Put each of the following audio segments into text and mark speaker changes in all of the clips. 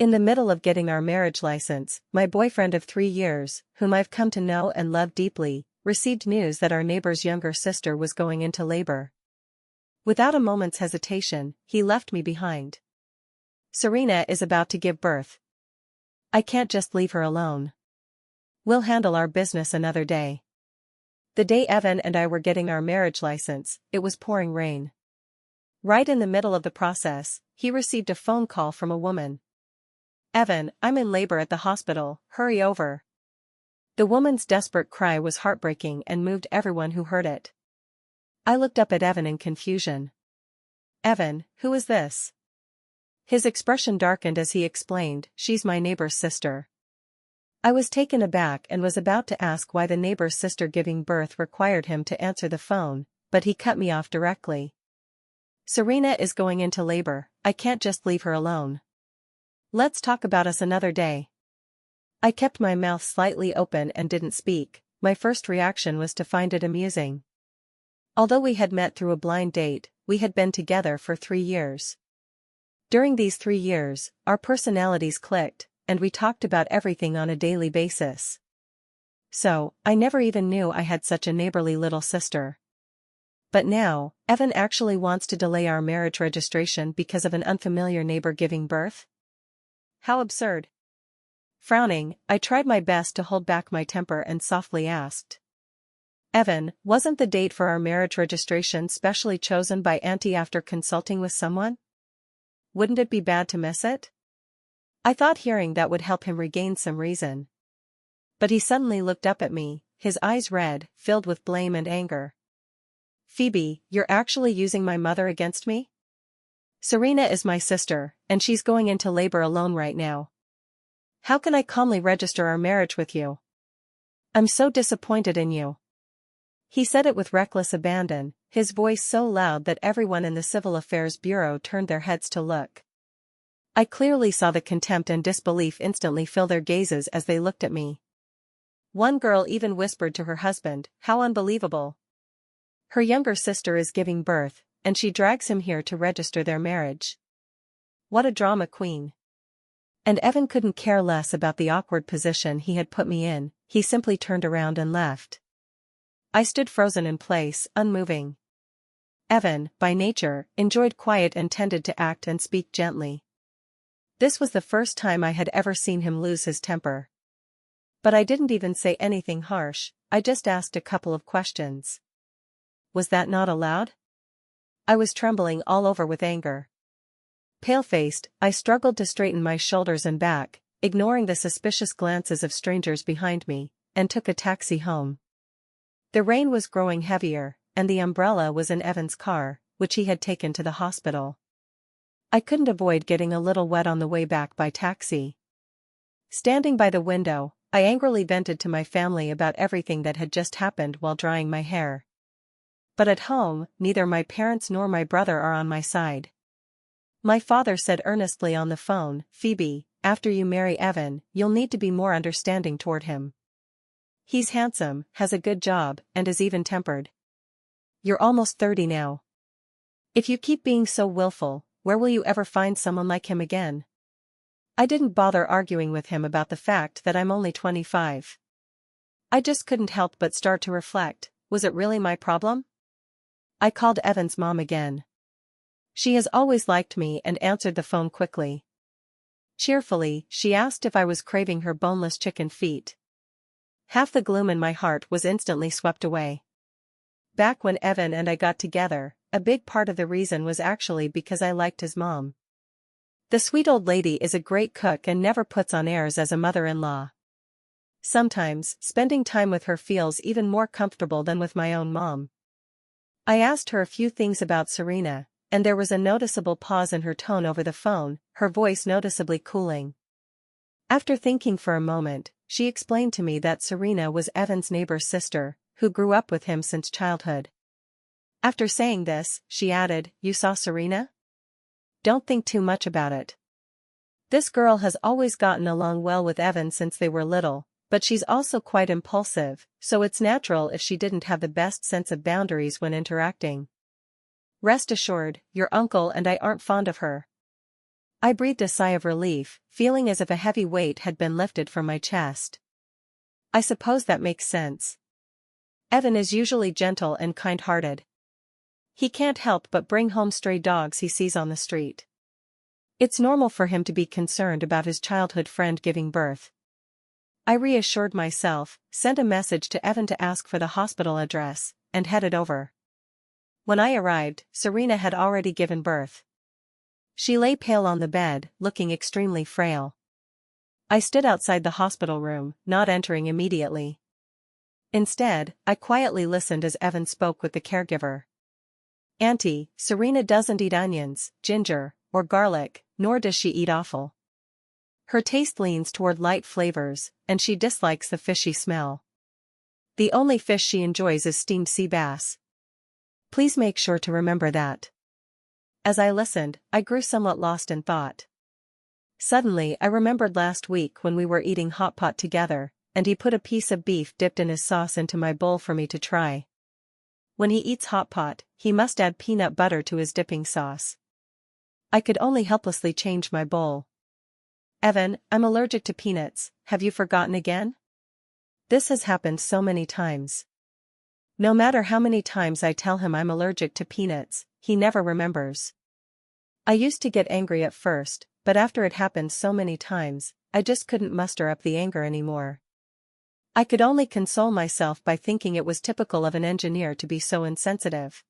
Speaker 1: In the middle of getting our marriage license, my boyfriend of 3 years, whom I've come to know and love deeply, received news that our neighbor's younger sister was going into labor. Without a moment's hesitation, he left me behind. Serena is about to give birth. I can't just leave her alone. We'll handle our business another day. The day Evan and I were getting our marriage license, it was pouring rain. Right in the middle of the process, he received a phone call from a woman. "Evan, I'm in labor at the hospital, hurry over." The woman's desperate cry was heartbreaking and moved everyone who heard it. I looked up at Evan in confusion. "Evan, who is this?" His expression darkened as he explained, "She's my neighbor's sister." I was taken aback and was about to ask why the neighbor's sister giving birth required him to answer the phone, but he cut me off directly. "Serena is going into labor, I can't just leave her alone. Let's talk about us another day." I kept my mouth slightly open and didn't speak. My first reaction was to find it amusing. Although we had met through a blind date, we had been together for 3 years. During these 3 years, our personalities clicked, and we talked about everything on a daily basis. So, I never even knew I had such a neighborly little sister. But now, Evan actually wants to delay our marriage registration because of an unfamiliar neighbor giving birth? How absurd. Frowning, I tried my best to hold back my temper and softly asked. "Evan, wasn't the date for our marriage registration specially chosen by Auntie after consulting with someone? Wouldn't it be bad to miss it?" I thought hearing that would help him regain some reason. But he suddenly looked up at me, his eyes red, filled with blame and anger. "Phoebe, you're actually using my mother against me? Serena is my sister, and she's going into labor alone right now. How can I calmly register our marriage with you? I'm so disappointed in you." He said it with reckless abandon, his voice so loud that everyone in the Civil Affairs Bureau turned their heads to look. I clearly saw the contempt and disbelief instantly fill their gazes as they looked at me. One girl even whispered to her husband, "How unbelievable. Her younger sister is giving birth, and she drags him here to register their marriage. What a drama queen." And Evan couldn't care less about the awkward position he had put me in, he simply turned around and left. I stood frozen in place, unmoving. Evan, by nature, enjoyed quiet and tended to act and speak gently. This was the first time I had ever seen him lose his temper. But I didn't even say anything harsh, I just asked a couple of questions. Was that not allowed? I was trembling all over with anger. Pale-faced, I struggled to straighten my shoulders and back, ignoring the suspicious glances of strangers behind me, and took a taxi home. The rain was growing heavier, and the umbrella was in Evan's car, which he had taken to the hospital. I couldn't avoid getting a little wet on the way back by taxi. Standing by the window, I angrily vented to my family about everything that had just happened while drying my hair. But at home, neither my parents nor my brother are on my side. My father said earnestly on the phone, "Phoebe, after you marry Evan, you'll need to be more understanding toward him. He's handsome, has a good job, and is even-tempered. You're almost 30 now. If you keep being so willful, where will you ever find someone like him again?" I didn't bother arguing with him about the fact that I'm only 25. I just couldn't help but start to reflect, was it really my problem? I called Evan's mom again. She has always liked me and answered the phone quickly. Cheerfully, she asked if I was craving her boneless chicken feet. Half the gloom in my heart was instantly swept away. Back when Evan and I got together, a big part of the reason was actually because I liked his mom. The sweet old lady is a great cook and never puts on airs as a mother-in-law. Sometimes, spending time with her feels even more comfortable than with my own mom. I asked her a few things about Serena, and there was a noticeable pause in her tone over the phone, her voice noticeably cooling. After thinking for a moment, she explained to me that Serena was Evan's neighbor's sister, who grew up with him since childhood. After saying this, she added, "You saw Serena? Don't think too much about it. This girl has always gotten along well with Evan since they were little, but she's also quite impulsive, so it's natural if she didn't have the best sense of boundaries when interacting. Rest assured, your uncle and I aren't fond of her." I breathed a sigh of relief, feeling as if a heavy weight had been lifted from my chest. I suppose that makes sense. Evan is usually gentle and kind-hearted. He can't help but bring home stray dogs he sees on the street. It's normal for him to be concerned about his childhood friend giving birth. I reassured myself, sent a message to Evan to ask for the hospital address, and headed over. When I arrived, Serena had already given birth. She lay pale on the bed, looking extremely frail. I stood outside the hospital room, not entering immediately. Instead, I quietly listened as Evan spoke with the caregiver. "Auntie, Serena doesn't eat onions, ginger, or garlic, nor does she eat offal. Her taste leans toward light flavors, and she dislikes the fishy smell. The only fish she enjoys is steamed sea bass. Please make sure to remember that." As I listened, I grew somewhat lost in thought. Suddenly I remembered last week when we were eating hot pot together, and he put a piece of beef dipped in his sauce into my bowl for me to try. When he eats hot pot, he must add peanut butter to his dipping sauce. I could only helplessly change my bowl. "Evan, I'm allergic to peanuts, have you forgotten again?" This has happened so many times. No matter how many times I tell him I'm allergic to peanuts, he never remembers. I used to get angry at first, but after it happened so many times, I just couldn't muster up the anger anymore. I could only console myself by thinking it was typical of an engineer to be so insensitive.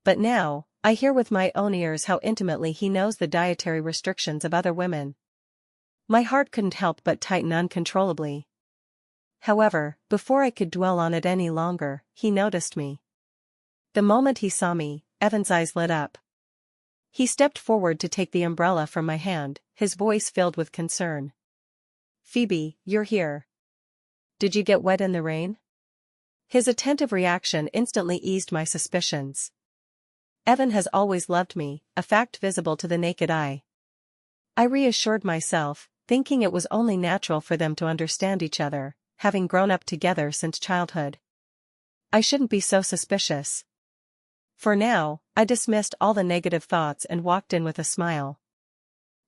Speaker 1: But now, I hear with my own ears how intimately he knows the dietary restrictions of other women. My heart couldn't help but tighten uncontrollably. However, before I could dwell on it any longer, he noticed me. The moment he saw me, Evan's eyes lit up. He stepped forward to take the umbrella from my hand, his voice filled with concern. "Phoebe, you're here. Did you get wet in the rain?" His attentive reaction instantly eased my suspicions. Evan has always loved me, a fact visible to the naked eye. I reassured myself, thinking it was only natural for them to understand each other, having grown up together since childhood. I shouldn't be so suspicious. For now, I dismissed all the negative thoughts and walked in with a smile.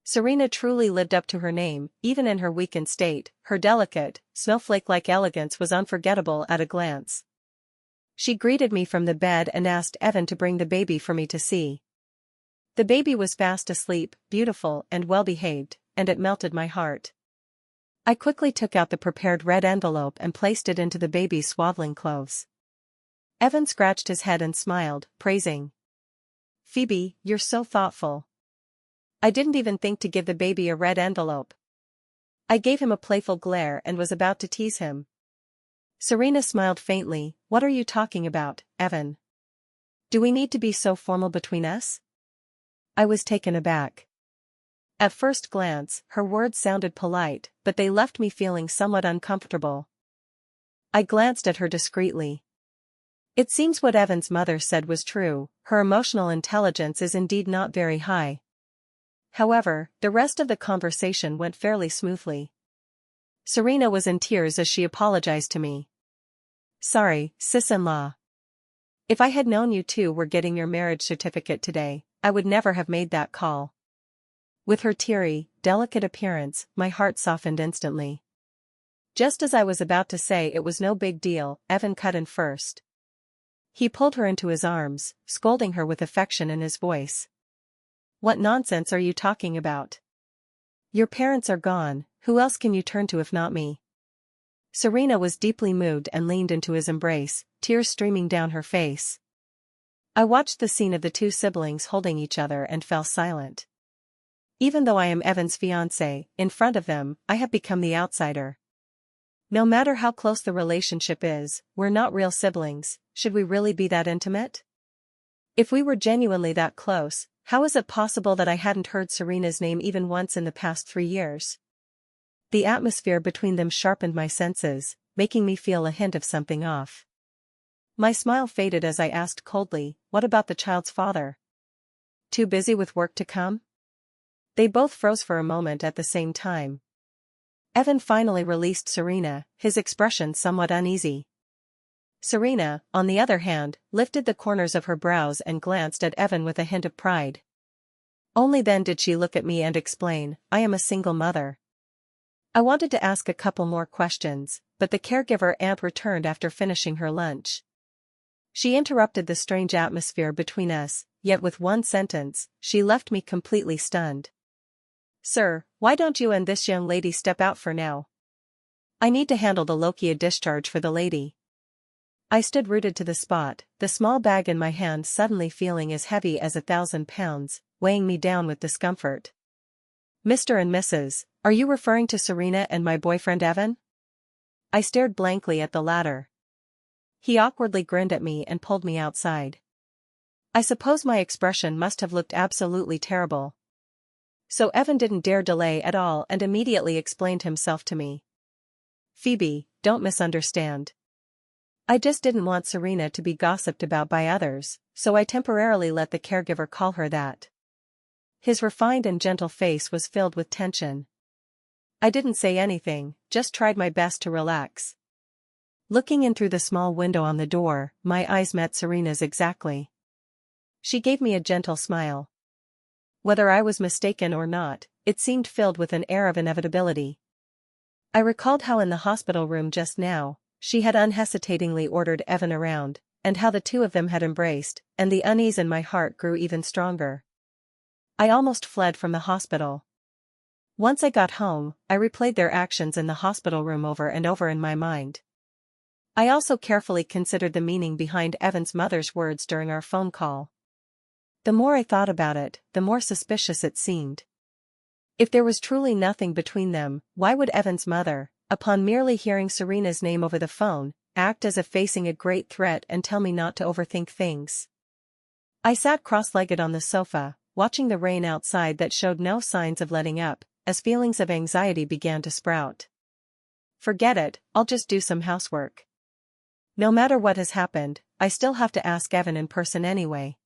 Speaker 1: Serena truly lived up to her name, even in her weakened state. Her delicate, snowflake-like elegance was unforgettable at a glance. She greeted me from the bed and asked Evan to bring the baby for me to see. The baby was fast asleep, beautiful and well-behaved, and it melted my heart. I quickly took out the prepared red envelope and placed it into the baby's swaddling clothes. Evan scratched his head and smiled, praising. "Phoebe, you're so thoughtful. I didn't even think to give the baby a red envelope." I gave him a playful glare and was about to tease him. Serena smiled faintly. "What are you talking about, Evan? Do we need to be so formal between us?" I was taken aback. At first glance, her words sounded polite, but they left me feeling somewhat uncomfortable. I glanced at her discreetly. It seems what Evan's mother said was true, her emotional intelligence is indeed not very high. However, the rest of the conversation went fairly smoothly. Serena was in tears as she apologized to me. "Sorry, sis-in-law. If I had known you two were getting your marriage certificate today, I would never have made that call." With her teary, delicate appearance, my heart softened instantly. Just as I was about to say it was no big deal, Evan cut in first. He pulled her into his arms, scolding her with affection in his voice. "What nonsense are you talking about? Your parents are gone, who else can you turn to if not me?" Serena was deeply moved and leaned into his embrace, tears streaming down her face. I watched the scene of the two siblings holding each other and fell silent. Even though I am Evan's fiancée, in front of them, I have become the outsider. No matter how close the relationship is, we're not real siblings. Should we really be that intimate? If we were genuinely that close, how is it possible that I hadn't heard Serena's name even once in the past 3 years? The atmosphere between them sharpened my senses, making me feel a hint of something off. My smile faded as I asked coldly, "What about the child's father? Too busy with work to come?" They both froze for a moment at the same time. Evan finally released Serena, his expression somewhat uneasy. Serena, on the other hand, lifted the corners of her brows and glanced at Evan with a hint of pride. Only then did she look at me and explain, "I am a single mother." I wanted to ask a couple more questions, but the caregiver aunt returned after finishing her lunch. She interrupted the strange atmosphere between us, yet with one sentence, she left me completely stunned. "Sir, why don't you and this young lady step out for now? I need to handle the lochia discharge for the lady." I stood rooted to the spot, the small bag in my hand suddenly feeling as heavy as 1,000 pounds, weighing me down with discomfort. "Mr. and Mrs., are you referring to Serena and my boyfriend Evan?" I stared blankly at the latter. He awkwardly grinned at me and pulled me outside. I suppose my expression must have looked absolutely terrible. So Evan didn't dare delay at all and immediately explained himself to me. "Phoebe, don't misunderstand. I just didn't want Serena to be gossiped about by others, so I temporarily let the caregiver call her that." His refined and gentle face was filled with tension. I didn't say anything, just tried my best to relax. Looking in through the small window on the door, my eyes met Serena's exactly. She gave me a gentle smile. Whether I was mistaken or not, it seemed filled with an air of inevitability. I recalled how in the hospital room just now, she had unhesitatingly ordered Evan around, and how the two of them had embraced, and the unease in my heart grew even stronger. I almost fled from the hospital. Once I got home, I replayed their actions in the hospital room over and over in my mind. I also carefully considered the meaning behind Evan's mother's words during our phone call. The more I thought about it, the more suspicious it seemed. If there was truly nothing between them, why would Evan's mother, upon merely hearing Serena's name over the phone, act as if facing a great threat and tell me not to overthink things? I sat cross-legged on the sofa, watching the rain outside that showed no signs of letting up, as feelings of anxiety began to sprout. Forget it, I'll just do some housework. No matter what has happened, I still have to ask Evan in person anyway.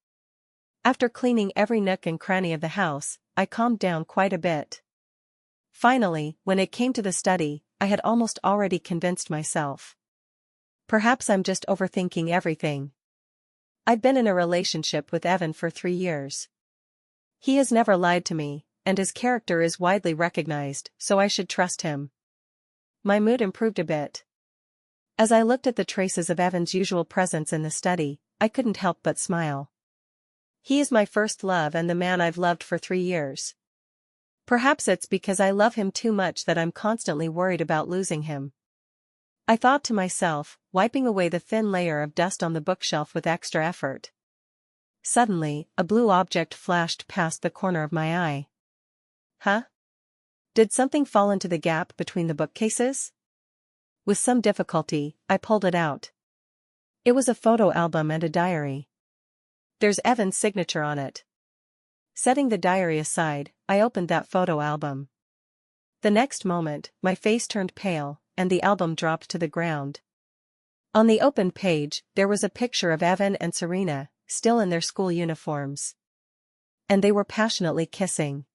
Speaker 1: After cleaning every nook and cranny of the house, I calmed down quite a bit. Finally, when it came to the study, I had almost already convinced myself. Perhaps I'm just overthinking everything. I've been in a relationship with Evan for 3 years. He has never lied to me, and his character is widely recognized, so I should trust him. My mood improved a bit. As I looked at the traces of Evan's usual presence in the study, I couldn't help but smile. He is my first love and the man I've loved for 3 years. Perhaps it's because I love him too much that I'm constantly worried about losing him. I thought to myself, wiping away the thin layer of dust on the bookshelf with extra effort. Suddenly, a blue object flashed past the corner of my eye. Huh? Did something fall into the gap between the bookcases? With some difficulty, I pulled it out. It was a photo album and a diary. There's Evan's signature on it. Setting the diary aside, I opened that photo album. The next moment, my face turned pale, and the album dropped to the ground. On the opened page, there was a picture of Evan and Serena, still in their school uniforms. And they were passionately kissing.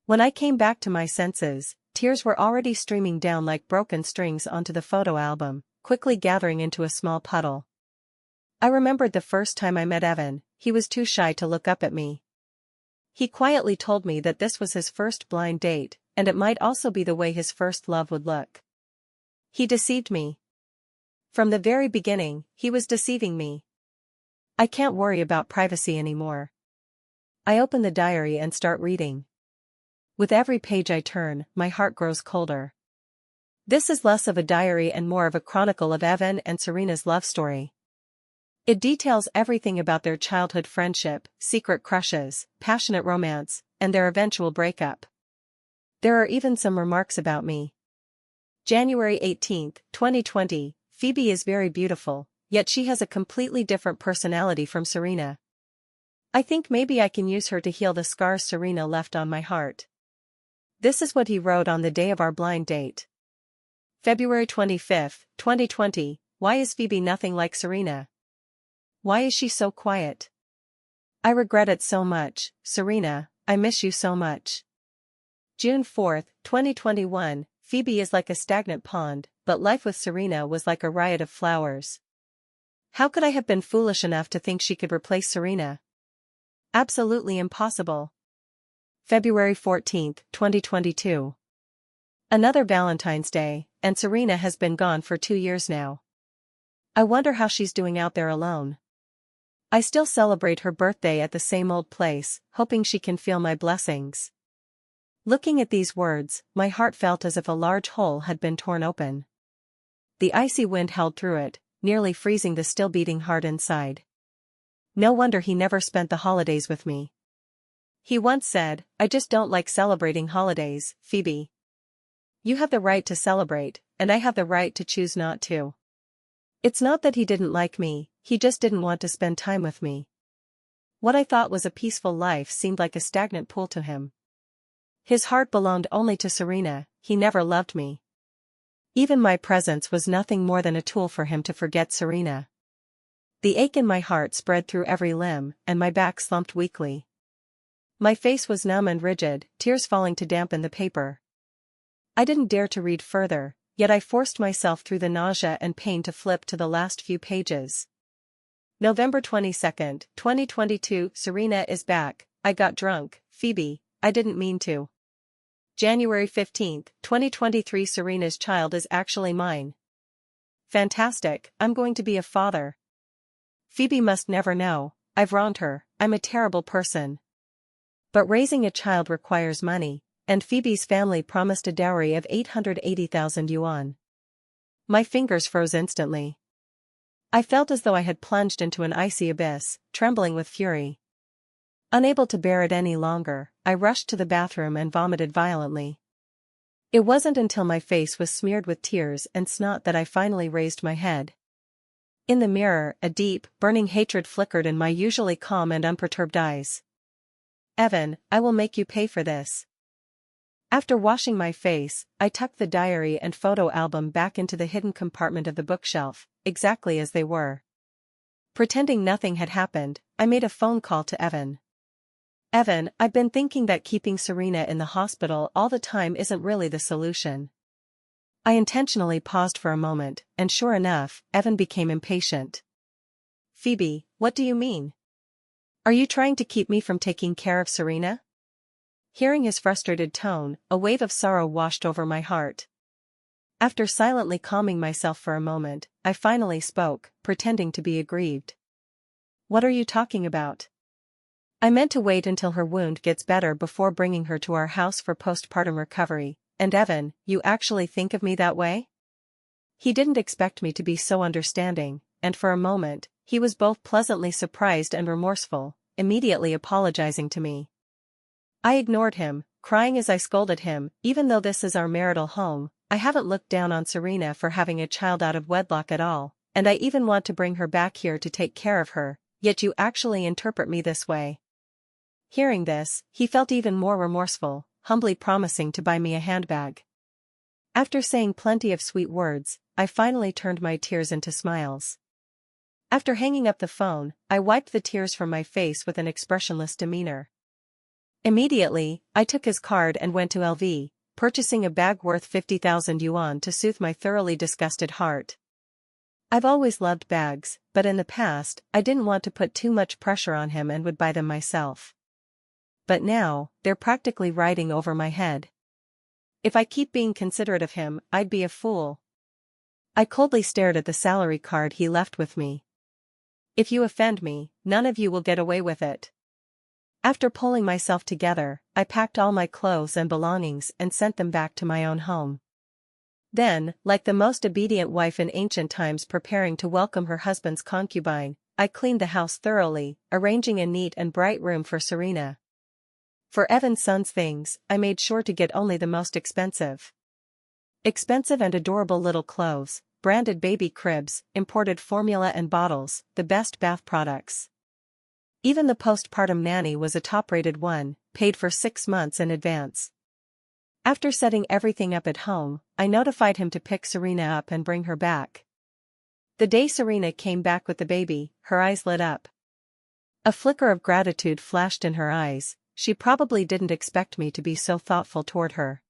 Speaker 1: When I came back to my senses, tears were already streaming down like broken strings onto the photo album, quickly gathering into a small puddle. I remembered the first time I met Evan, he was too shy to look up at me. He quietly told me that this was his first blind date, and it might also be the way his first love would look. He deceived me. From the very beginning, he was deceiving me. I can't worry about privacy anymore. I open the diary and start reading. With every page I turn, my heart grows colder. This is less of a diary and more of a chronicle of Evan and Serena's love story. It details everything about their childhood friendship, secret crushes, passionate romance, and their eventual breakup. There are even some remarks about me. January 18, 2020, Phoebe is very beautiful, yet she has a completely different personality from Serena. I think maybe I can use her to heal the scars Serena left on my heart. This is what he wrote on the day of our blind date. February 25, 2020, why is Phoebe nothing like Serena? Why is she so quiet? I regret it so much, Serena, I miss you so much. June 4, 2021, Phoebe is like a stagnant pond, but life with Serena was like a riot of flowers. How could I have been foolish enough to think she could replace Serena? Absolutely impossible. February 14, 2022. Another Valentine's Day, and Serena has been gone for 2 years now. I wonder how she's doing out there alone. I still celebrate her birthday at the same old place, hoping she can feel my blessings. Looking at these words, my heart felt as if a large hole had been torn open. The icy wind howled through it, nearly freezing the still beating heart inside. No wonder he never spent the holidays with me. He once said, "I just don't like celebrating holidays, Phoebe. You have the right to celebrate, and I have the right to choose not to." It's not that he didn't like me, he just didn't want to spend time with me. What I thought was a peaceful life seemed like a stagnant pool to him. His heart belonged only to Serena, he never loved me. Even my presence was nothing more than a tool for him to forget Serena. The ache in my heart spread through every limb, and my back slumped weakly. My face was numb and rigid, tears falling to dampen the paper. I didn't dare to read further, yet I forced myself through the nausea and pain to flip to the last few pages. November 22, 2022. Serena is back. I got drunk, Phoebe, I didn't mean to. January 15, 2023. Serena's child is actually mine. Fantastic, I'm going to be a father. Phoebe must never know, I've wronged her, I'm a terrible person. But raising a child requires money, and Phoebe's family promised a dowry of 880,000 yuan. My fingers froze instantly. I felt as though I had plunged into an icy abyss, trembling with fury. Unable to bear it any longer, I rushed to the bathroom and vomited violently. It wasn't until my face was smeared with tears and snot that I finally raised my head. In the mirror, a deep, burning hatred flickered in my usually calm and unperturbed eyes. "Evan, I will make you pay for this." After washing my face, I tucked the diary and photo album back into the hidden compartment of the bookshelf, exactly as they were. Pretending nothing had happened, I made a phone call to Evan. "Evan, I've been thinking that keeping Serena in the hospital all the time isn't really the solution." I intentionally paused for a moment, and sure enough, Evan became impatient. "Phoebe, what do you mean? Are you trying to keep me from taking care of Serena?" Hearing his frustrated tone, a wave of sorrow washed over my heart. After silently calming myself for a moment, I finally spoke, pretending to be aggrieved. "What are you talking about? I meant to wait until her wound gets better before bringing her to our house for postpartum recovery, and Evan, you actually think of me that way?" He didn't expect me to be so understanding, and for a moment, he was both pleasantly surprised and remorseful, immediately apologizing to me. I ignored him, crying as I scolded him, "Even though this is our marital home, I haven't looked down on Serena for having a child out of wedlock at all, and I even want to bring her back here to take care of her, yet you actually interpret me this way." Hearing this, he felt even more remorseful, humbly promising to buy me a handbag. After saying plenty of sweet words, I finally turned my tears into smiles. After hanging up the phone, I wiped the tears from my face with an expressionless demeanor. Immediately, I took his card and went to LV, purchasing a bag worth 50,000 yuan to soothe my thoroughly disgusted heart. I've always loved bags, but in the past, I didn't want to put too much pressure on him and would buy them myself. But now, they're practically riding over my head. If I keep being considerate of him, I'd be a fool. I coldly stared at the salary card he left with me. "If you offend me, none of you will get away with it." After pulling myself together, I packed all my clothes and belongings and sent them back to my own home. Then, like the most obedient wife in ancient times preparing to welcome her husband's concubine, I cleaned the house thoroughly, arranging a neat and bright room for Serena. For Evan's son's things, I made sure to get only the most expensive. Expensive and adorable little clothes, branded baby cribs, imported formula and bottles, the best bath products. Even the postpartum nanny was a top-rated one, paid for 6 months in advance. After setting everything up at home, I notified him to pick Serena up and bring her back. The day Serena came back with the baby, her eyes lit up. A flicker of gratitude flashed in her eyes. She probably didn't expect me to be so thoughtful toward her.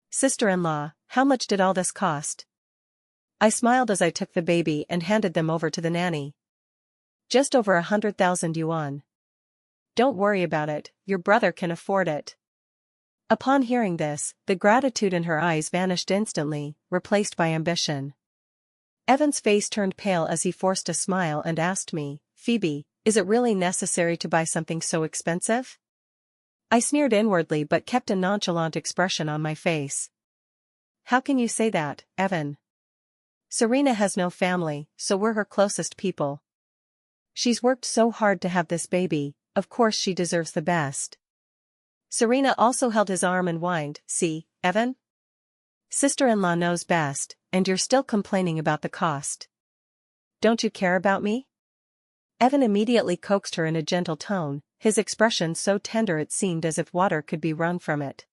Speaker 1: "Sister-in-law, how much did all this cost?" I smiled as I took the baby and handed them over to the nanny. "Just over 100,000 yuan. Don't worry about it, your brother can afford it. Upon hearing this, the gratitude in her eyes vanished instantly, replaced by ambition. Evan's face turned pale as he forced a smile and asked me, Phoebe, is it really necessary to buy something so expensive? I sneered inwardly but kept a nonchalant expression on my face. How can you say that, Evan? Serena has no family, so we're her closest people. She's worked so hard to have this baby, of course she deserves the best. Serena also held his arm and whined, see, Evan? Sister-in-law knows best, and you're still complaining about the cost. Don't you care about me? Evan immediately coaxed her in a gentle tone, his expression so tender it seemed as if water could be wrung from it.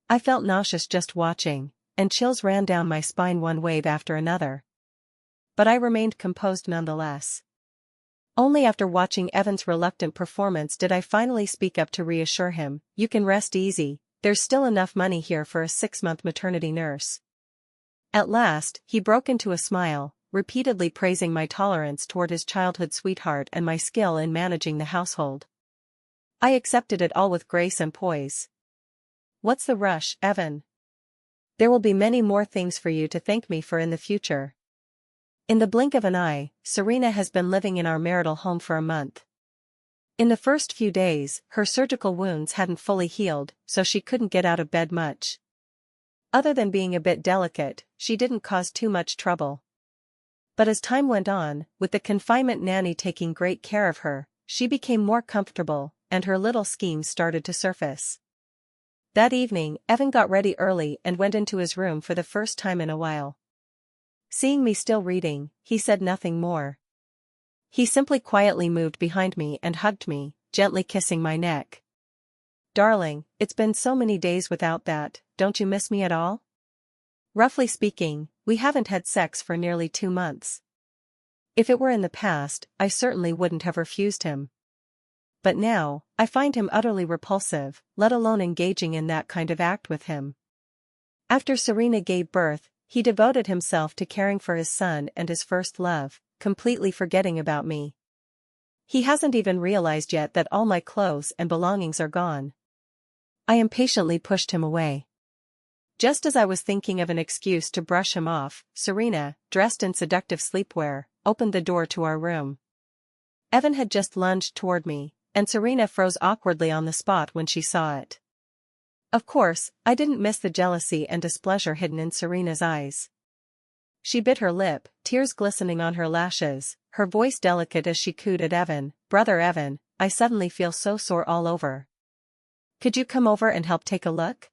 Speaker 1: I felt nauseous just watching, and chills ran down my spine one wave after another. But I remained composed nonetheless. Only after watching Evan's reluctant performance did I finally speak up to reassure him, you can rest easy, there's still enough money here for a 6-month maternity nurse. At last, he broke into a smile, repeatedly praising my tolerance toward his childhood sweetheart and my skill in managing the household. I accepted it all with grace and poise. What's the rush, Evan? There will be many more things for you to thank me for in the future. In the blink of an eye, Serena has been living in our marital home for a month. In the first few days, her surgical wounds hadn't fully healed, so she couldn't get out of bed much. Other than being a bit delicate, she didn't cause too much trouble. But as time went on, with the confinement nanny taking great care of her, she became more comfortable, and her little schemes started to surface. That evening, Evan got ready early and went into his room for the first time in a while. Seeing me still reading, he said nothing more. He simply quietly moved behind me and hugged me, gently kissing my neck. Darling, it's been so many days without that, don't you miss me at all? Roughly speaking, we haven't had sex for nearly 2 months. If it were in the past, I certainly wouldn't have refused him. But now, I find him utterly repulsive, let alone engaging in that kind of act with him. After Serena gave birth, he devoted himself to caring for his son and his first love, completely forgetting about me. He hasn't even realized yet that all my clothes and belongings are gone. I impatiently pushed him away. Just as I was thinking of an excuse to brush him off, Serena, dressed in seductive sleepwear, opened the door to our room. Evan had just lunged toward me, and Serena froze awkwardly on the spot when she saw it. Of course, I didn't miss the jealousy and displeasure hidden in Serena's eyes. She bit her lip, tears glistening on her lashes, her voice delicate as she cooed at Evan, Brother Evan, I suddenly feel so sore all over. Could you come over and help take a look?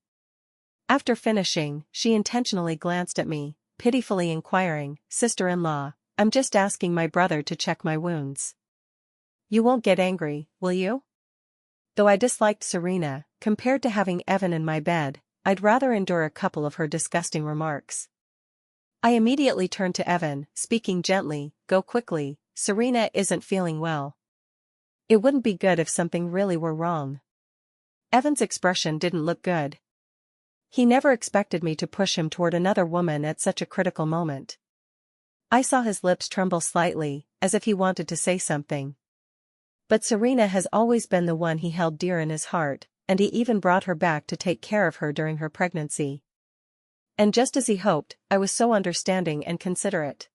Speaker 1: After finishing, she intentionally glanced at me, pitifully inquiring, Sister-in-law, I'm just asking my brother to check my wounds. You won't get angry, will you? Though I disliked Serena, compared to having Evan in my bed, I'd rather endure a couple of her disgusting remarks. I immediately turned to Evan, speaking gently, go quickly, Serena isn't feeling well. It wouldn't be good if something really were wrong. Evan's expression didn't look good. He never expected me to push him toward another woman at such a critical moment. I saw his lips tremble slightly, as if he wanted to say something. But Serena has always been the one he held dear in his heart, and he even brought her back to take care of her during her pregnancy. And just as he hoped, I was so understanding and considerate.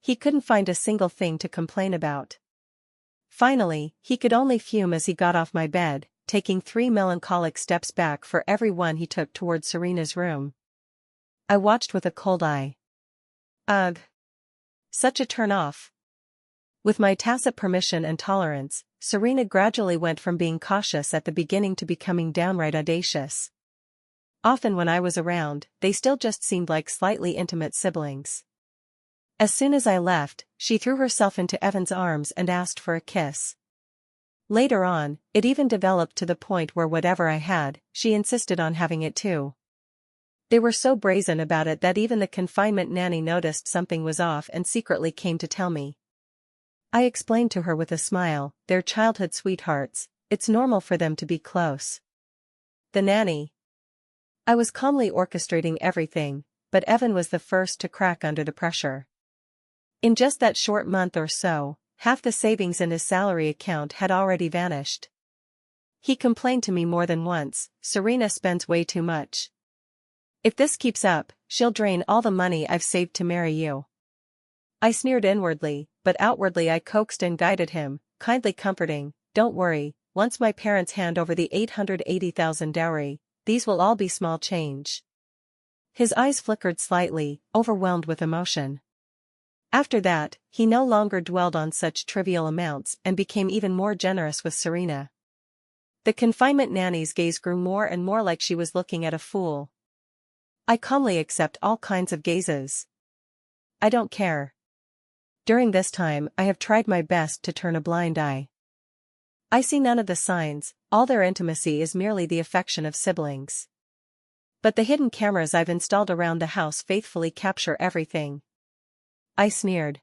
Speaker 1: He couldn't find a single thing to complain about. Finally, he could only fume as he got off my bed, taking 3 melancholic steps back for every one he took toward Serena's room. I watched with a cold eye. Ugh! Such a turn-off. With my tacit permission and tolerance, Serena gradually went from being cautious at the beginning to becoming downright audacious. Often when I was around, they still just seemed like slightly intimate siblings. As soon as I left, she threw herself into Evan's arms and asked for a kiss. Later on, it even developed to the point where whatever I had, she insisted on having it too. They were so brazen about it that even the confinement nanny noticed something was off and secretly came to tell me. I explained to her with a smile, they're childhood sweethearts, it's normal for them to be close. The nanny. I was calmly orchestrating everything, but Evan was the first to crack under the pressure. In just that short month or so, half the savings in his salary account had already vanished. He complained to me more than once, "Serena spends way too much. If this keeps up, she'll drain all the money I've saved to marry you." I sneered inwardly, but outwardly I coaxed and guided him, kindly comforting, "Don't worry, once my parents hand over the 880,000 dowry, these will all be small change." His eyes flickered slightly, overwhelmed with emotion. After that, he no longer dwelled on such trivial amounts and became even more generous with Serena. The confinement nanny's gaze grew more and more like she was looking at a fool. I calmly accept all kinds of gazes. I don't care. During this time I have tried my best to turn a blind eye. I see none of the signs, all their intimacy is merely the affection of siblings. But the hidden cameras I've installed around the house faithfully capture everything. I sneered.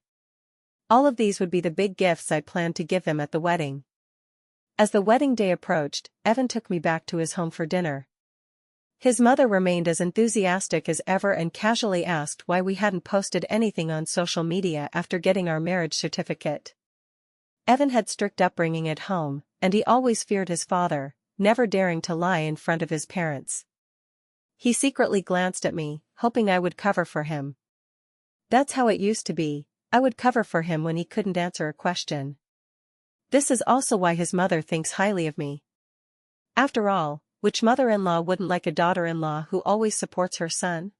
Speaker 1: All of these would be the big gifts I planned to give them at the wedding. As the wedding day approached, Evan took me back to his home for dinner. His mother remained as enthusiastic as ever and casually asked why we hadn't posted anything on social media after getting our marriage certificate. Evan had strict upbringing at home, and he always feared his father, never daring to lie in front of his parents. He secretly glanced at me, hoping I would cover for him. That's how it used to be, I would cover for him when he couldn't answer a question. This is also why his mother thinks highly of me. After all, which mother-in-law wouldn't like a daughter-in-law who always supports her son?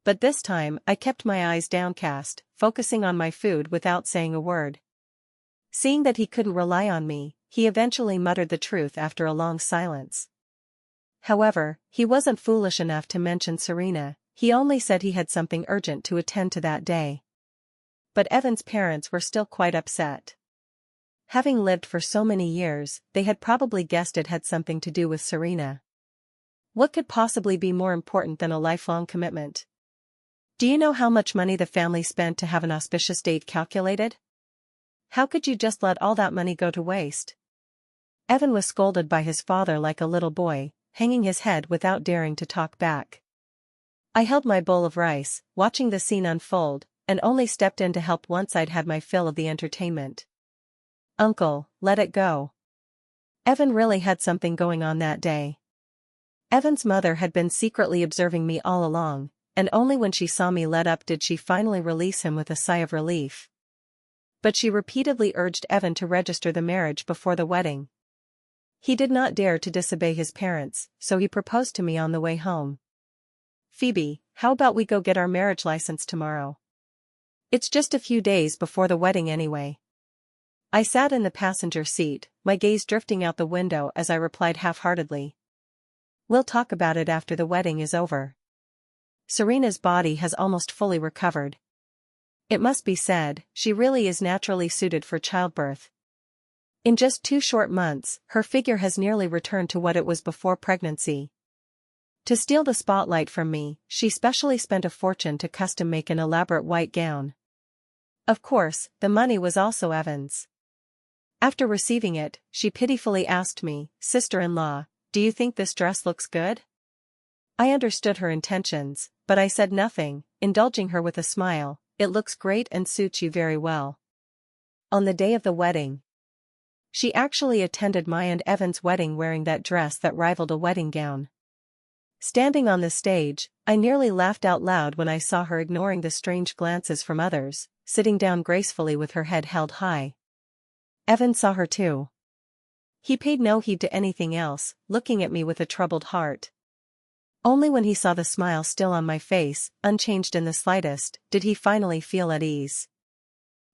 Speaker 1: But this time I kept my eyes downcast, focusing on my food without saying a word. Seeing that he couldn't rely on me, he eventually muttered the truth after a long silence. However, he wasn't foolish enough to mention Serena, he only said he had something urgent to attend to that day. But Evan's parents were still quite upset. Having lived for so many years, they had probably guessed it had something to do with Serena. What could possibly be more important than a lifelong commitment? Do you know how much money the family spent to have an auspicious date calculated? How could you just let all that money go to waste? Evan was scolded by his father like a little boy, hanging his head without daring to talk back. I held my bowl of rice, watching the scene unfold, and only stepped in to help once I'd had my fill of the entertainment. "Uncle, let it go." Evan really had something going on that day. Evan's mother had been secretly observing me all along, and only when she saw me let up did she finally release him with a sigh of relief. But she repeatedly urged Evan to register the marriage before the wedding. He did not dare to disobey his parents, so he proposed to me on the way home. "Phoebe, how about we go get our marriage license tomorrow? It's just a few days before the wedding anyway." I sat in the passenger seat, my gaze drifting out the window as I replied half-heartedly. "We'll talk about it after the wedding is over." Serena's body has almost fully recovered. It must be said, she really is naturally suited for childbirth. In just 2 short months, her figure has nearly returned to what it was before pregnancy. To steal the spotlight from me, she specially spent a fortune to custom-make an elaborate white gown. Of course, the money was also Evan's. After receiving it, she pitifully asked me, "Sister-in-law, do you think this dress looks good?" I understood her intentions, but I said nothing, indulging her with a smile. "It looks great and suits you very well." On the day of the wedding, she actually attended my and Evan's wedding wearing that dress that rivaled a wedding gown. Standing on the stage, I nearly laughed out loud when I saw her ignoring the strange glances from others, sitting down gracefully with her head held high. Evan saw her too. He paid no heed to anything else, looking at me with a troubled heart. Only when he saw the smile still on my face, unchanged in the slightest, did he finally feel at ease.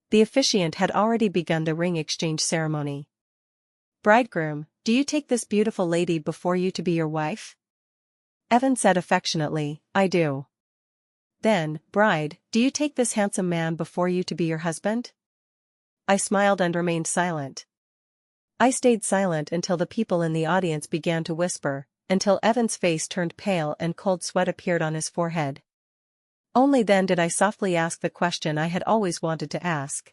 Speaker 1: The officiant had already begun the ring exchange ceremony. "Bridegroom, do you take this beautiful lady before you to be your wife?" Evan said affectionately, "I do." "Then, bride, do you take this handsome man before you to be your husband?" I smiled and remained silent. I stayed silent until the people in the audience began to whisper, until Evan's face turned pale and cold sweat appeared on his forehead. Only then did I softly ask the question I had always wanted to ask.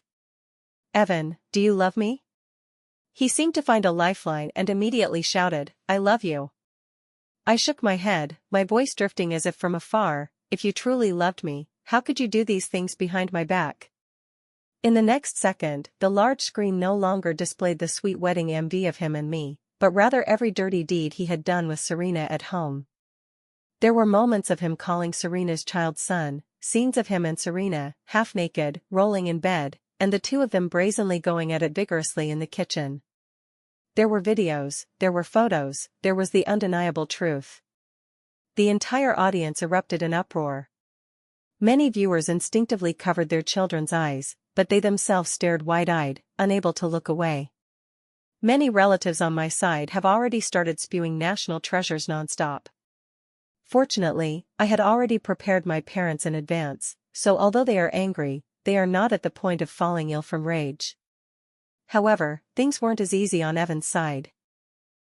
Speaker 1: "Evan, do you love me?" He seemed to find a lifeline and immediately shouted, "I love you." I shook my head, my voice drifting as if from afar. "If you truly loved me, how could you do these things behind my back?" In the next second, the large screen no longer displayed the sweet wedding MV of him and me, but rather every dirty deed he had done with Serena at home. There were moments of him calling Serena's child son, scenes of him and Serena, half naked, rolling in bed, and the two of them brazenly going at it vigorously in the kitchen. There were videos, there were photos, there was the undeniable truth. The entire audience erupted in uproar. Many viewers instinctively covered their children's eyes, but they themselves stared wide-eyed, unable to look away. Many relatives on my side have already started spewing national treasures non-stop. Fortunately, I had already prepared my parents in advance, so although they are angry, they are not at the point of falling ill from rage. However, things weren't as easy on Evan's side.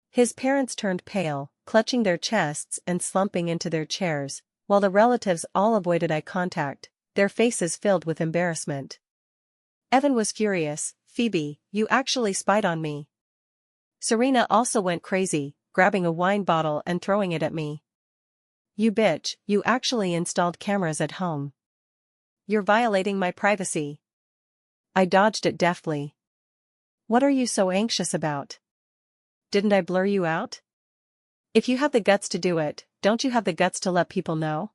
Speaker 1: His parents turned pale, clutching their chests and slumping into their chairs, while the relatives all avoided eye contact, their faces filled with embarrassment. Evan was furious. "Phoebe, you actually spied on me." Serena also went crazy, grabbing a wine bottle and throwing it at me. "You bitch, you actually installed cameras at home. You're violating my privacy." I dodged it deftly. "What are you so anxious about? Didn't I blur you out? If you have the guts to do it, don't you have the guts to let people know?"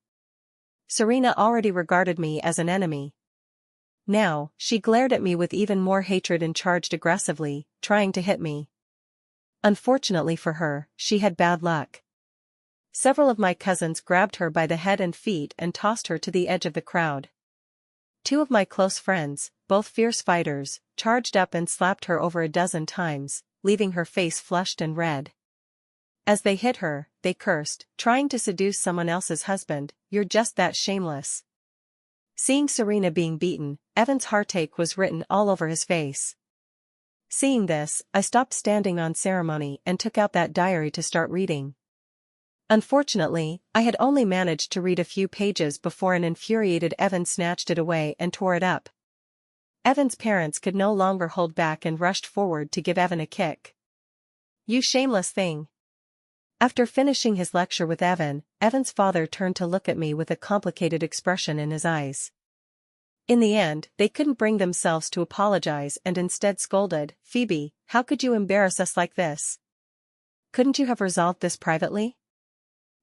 Speaker 1: Serena already regarded me as an enemy. Now, she glared at me with even more hatred and charged aggressively, trying to hit me. Unfortunately for her, she had bad luck. Several of my cousins grabbed her by the head and feet and tossed her to the edge of the crowd. Two of my close friends, both fierce fighters, charged up and slapped her over a dozen times, leaving her face flushed and red. As they hit her, they cursed, "Trying to seduce someone else's husband, you're just that shameless." Seeing Serena being beaten, Evan's heartache was written all over his face. Seeing this, I stopped standing on ceremony and took out that diary to start reading. Unfortunately, I had only managed to read a few pages before an infuriated Evan snatched it away and tore it up. Evan's parents could no longer hold back and rushed forward to give Evan a kick. "You shameless thing." After finishing his lecture with Evan, Evan's father turned to look at me with a complicated expression in his eyes. In the end, they couldn't bring themselves to apologize and instead scolded, "Phoebe, how could you embarrass us like this? Couldn't you have resolved this privately?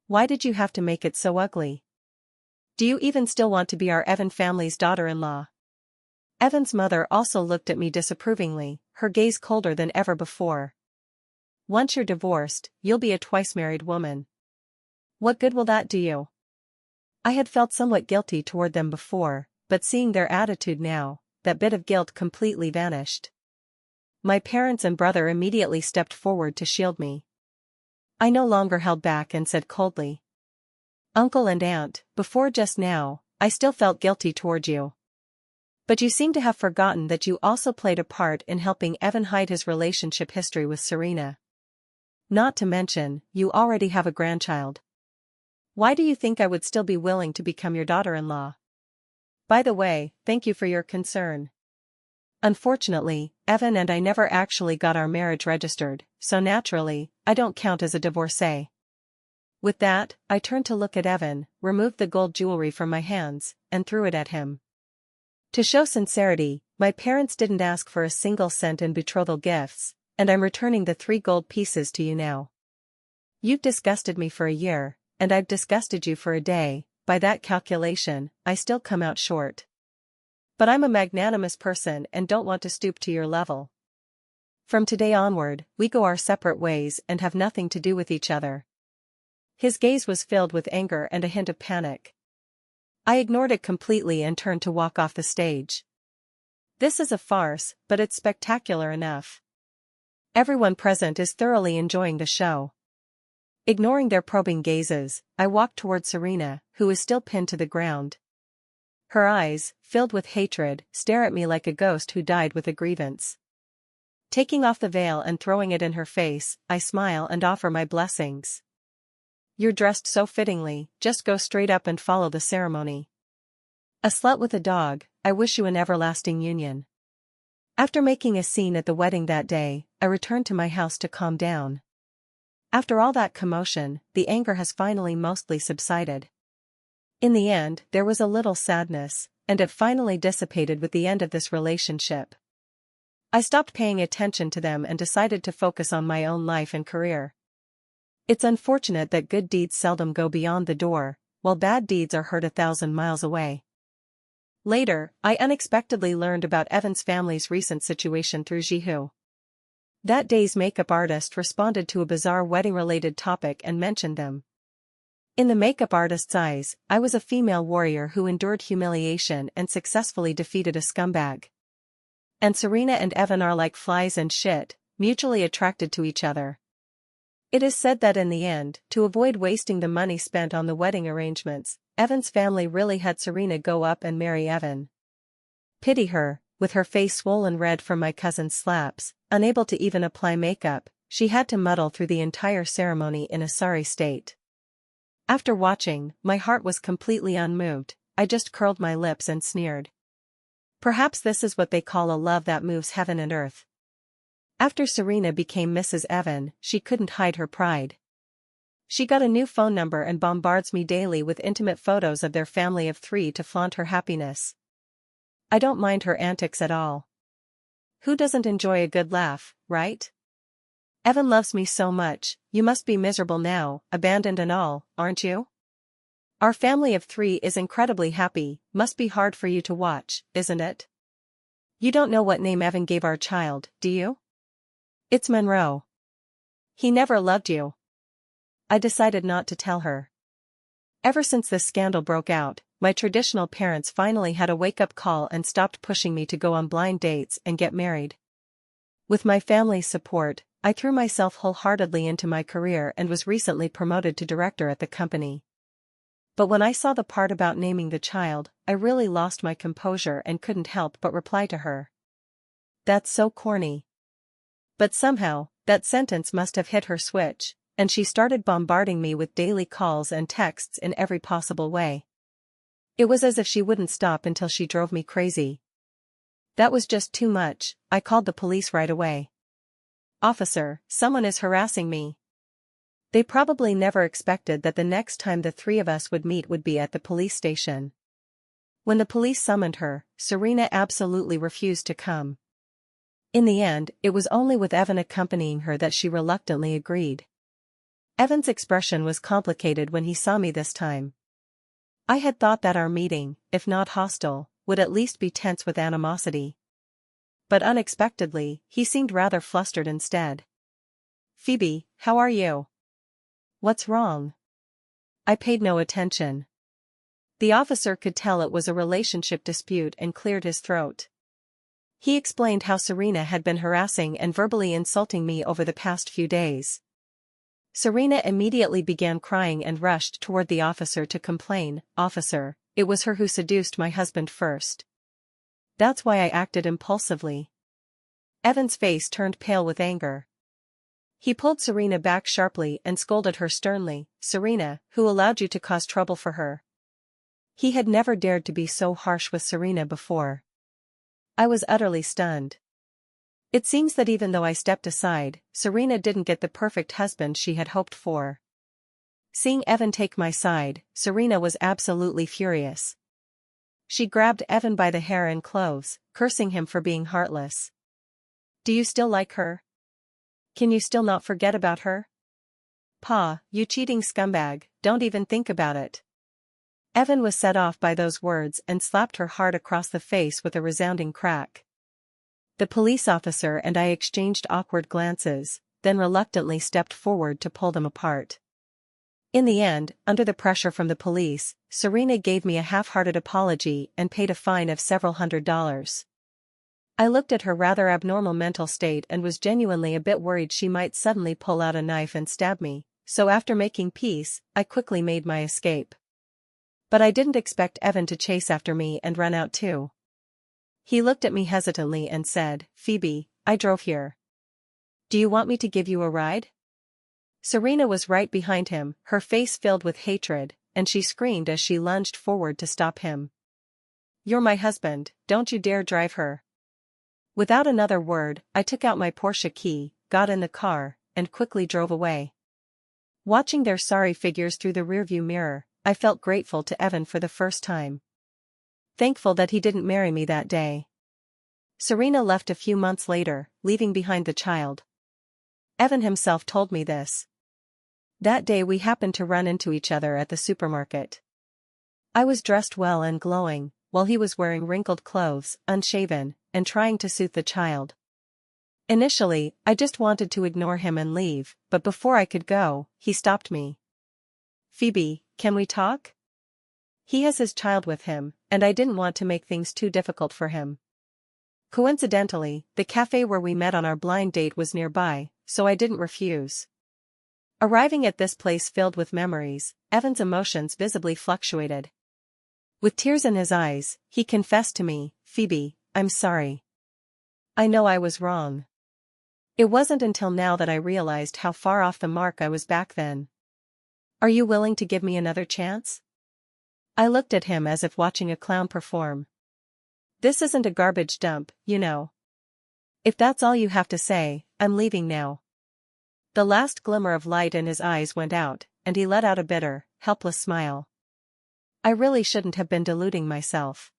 Speaker 1: Why did you have to make it so ugly? Do you even still want to be our Evan family's daughter-in-law?" Evan's mother also looked at me disapprovingly, her gaze colder than ever before. "Once you're divorced, you'll be a twice-married woman. What good will that do you?" I had felt somewhat guilty toward them before, but seeing their attitude now, that bit of guilt completely vanished. My parents and brother immediately stepped forward to shield me. I no longer held back and said coldly, "Uncle and Aunt, before just now, I still felt guilty toward you. But you seem to have forgotten that you also played a part in helping Evan hide his relationship history with Serena. Not to mention, you already have a grandchild. Why do you think I would still be willing to become your daughter-in-law? By the way, thank you for your concern." Unfortunately, Evan and I never actually got our marriage registered, so naturally, I don't count as a divorcee. With that, I turned to look at Evan, removed the gold jewelry from my hands, and threw it at him. To show sincerity, my parents didn't ask for a single cent in betrothal gifts, and I'm returning the 3 gold pieces to you now. You've disgusted me for a year, and I've disgusted you for a day. By that calculation, I still come out short. But I'm a magnanimous person and don't want to stoop to your level. From today onward, we go our separate ways and have nothing to do with each other." His gaze was filled with anger and a hint of panic. I ignored it completely and turned to walk off the stage. This is a farce, but it's spectacular enough. Everyone present is thoroughly enjoying the show. Ignoring their probing gazes, I walked toward Serena, who is still pinned to the ground. Her eyes, filled with hatred, stare at me like a ghost who died with a grievance. Taking off the veil and throwing it in her face, I smile and offer my blessings. "You're dressed so fittingly, just go straight up and follow the ceremony. A slut with a dog, I wish you an everlasting union." After making a scene at the wedding that day, I returned to my house to calm down. After all that commotion, the anger has finally mostly subsided. In the end, there was a little sadness, and it finally dissipated with the end of this relationship. I stopped paying attention to them and decided to focus on my own life and career. It's unfortunate that good deeds seldom go beyond the door, while bad deeds are heard 1,000 miles away. Later, I unexpectedly learned about Evan's family's recent situation through Jihu. That day's makeup artist responded to a bizarre wedding-related topic and mentioned them. In the makeup artist's eyes, I was a female warrior who endured humiliation and successfully defeated a scumbag. And Serena and Evan are like flies and shit, mutually attracted to each other. It is said that in the end, to avoid wasting the money spent on the wedding arrangements, Evan's family really had Serena go up and marry Evan. Pity her, with her face swollen red from my cousin's slaps, unable to even apply makeup, she had to muddle through the entire ceremony in a sorry state. After watching, my heart was completely unmoved, I just curled my lips and sneered. Perhaps this is what they call a love that moves heaven and earth. After Serena became Mrs. Evan, she couldn't hide her pride. She got a new phone number and bombards me daily with intimate photos of their family of 3 to flaunt her happiness. I don't mind her antics at all. Who doesn't enjoy a good laugh, right? Evan loves me so much, you must be miserable now, abandoned and all, aren't you? Our family of 3 is incredibly happy, must be hard for you to watch, isn't it? You don't know what name Evan gave our child, do you? It's Monroe. He never loved you. I decided not to tell her. Ever since this scandal broke out, my traditional parents finally had a wake-up call and stopped pushing me to go on blind dates and get married. With my family's support, I threw myself wholeheartedly into my career and was recently promoted to director at the company. But when I saw the part about naming the child, I really lost my composure and couldn't help but reply to her. That's so corny. But somehow, that sentence must have hit her switch, and she started bombarding me with daily calls and texts in every possible way. It was as if she wouldn't stop until she drove me crazy. That was just too much, I called the police right away. Officer, someone is harassing me. They probably never expected that the next time the 3 of us would meet would be at the police station. When the police summoned her, Serena absolutely refused to come. In the end, it was only with Evan accompanying her that she reluctantly agreed. Evan's expression was complicated when he saw me this time. I had thought that our meeting, if not hostile, would at least be tense with animosity. But unexpectedly, he seemed rather flustered instead. Phoebe, how are you? What's wrong? I paid no attention. The officer could tell it was a relationship dispute and cleared his throat. He explained how Serena had been harassing and verbally insulting me over the past few days. Serena immediately began crying and rushed toward the officer to complain, "Officer, it was her who seduced my husband first. That's why I acted impulsively." Evan's face turned pale with anger. He pulled Serena back sharply and scolded her sternly, "Serena, who allowed you to cause trouble for her?" He had never dared to be so harsh with Serena before. I was utterly stunned. It seems that even though I stepped aside, Serena didn't get the perfect husband she had hoped for. Seeing Evan take my side, Serena was absolutely furious. She grabbed Evan by the hair and clothes, cursing him for being heartless. "Do you still like her? Can you still not forget about her? Pa, you cheating scumbag, don't even think about it." Evan was set off by those words and slapped her hard across the face with a resounding crack. The police officer and I exchanged awkward glances, then reluctantly stepped forward to pull them apart. In the end, under the pressure from the police, Serena gave me a half-hearted apology and paid a fine of several $100s. I looked at her rather abnormal mental state and was genuinely a bit worried she might suddenly pull out a knife and stab me, so after making peace, I quickly made my escape. But I didn't expect Evan to chase after me and run out too. He looked at me hesitantly and said, "Phoebe, I drove here. Do you want me to give you a ride?" Serena was right behind him, her face filled with hatred, and she screamed as she lunged forward to stop him. "You're my husband, don't you dare drive her." Without another word, I took out my Porsche key, got in the car, and quickly drove away. Watching their sorry figures through the rearview mirror, I felt grateful to Evan for the first time. Thankful that he didn't marry me that day. Serena left a few months later, leaving behind the child. Evan himself told me this. That day we happened to run into each other at the supermarket. I was dressed well and glowing, while he was wearing wrinkled clothes, unshaven, and trying to soothe the child. Initially, I just wanted to ignore him and leave, but before I could go, he stopped me. "Phoebe, can we talk?" He has his child with him, and I didn't want to make things too difficult for him. Coincidentally, the cafe where we met on our blind date was nearby, so I didn't refuse. Arriving at this place filled with memories, Evan's emotions visibly fluctuated. With tears in his eyes, he confessed to me, "Phoebe, I'm sorry. I know I was wrong." It wasn't until now that I realized how far off the mark I was back then. "Are you willing to give me another chance?" I looked at him as if watching a clown perform. "This isn't a garbage dump, you know. If that's all you have to say, I'm leaving now." The last glimmer of light in his eyes went out, and he let out a bitter, helpless smile. I really shouldn't have been deluding myself.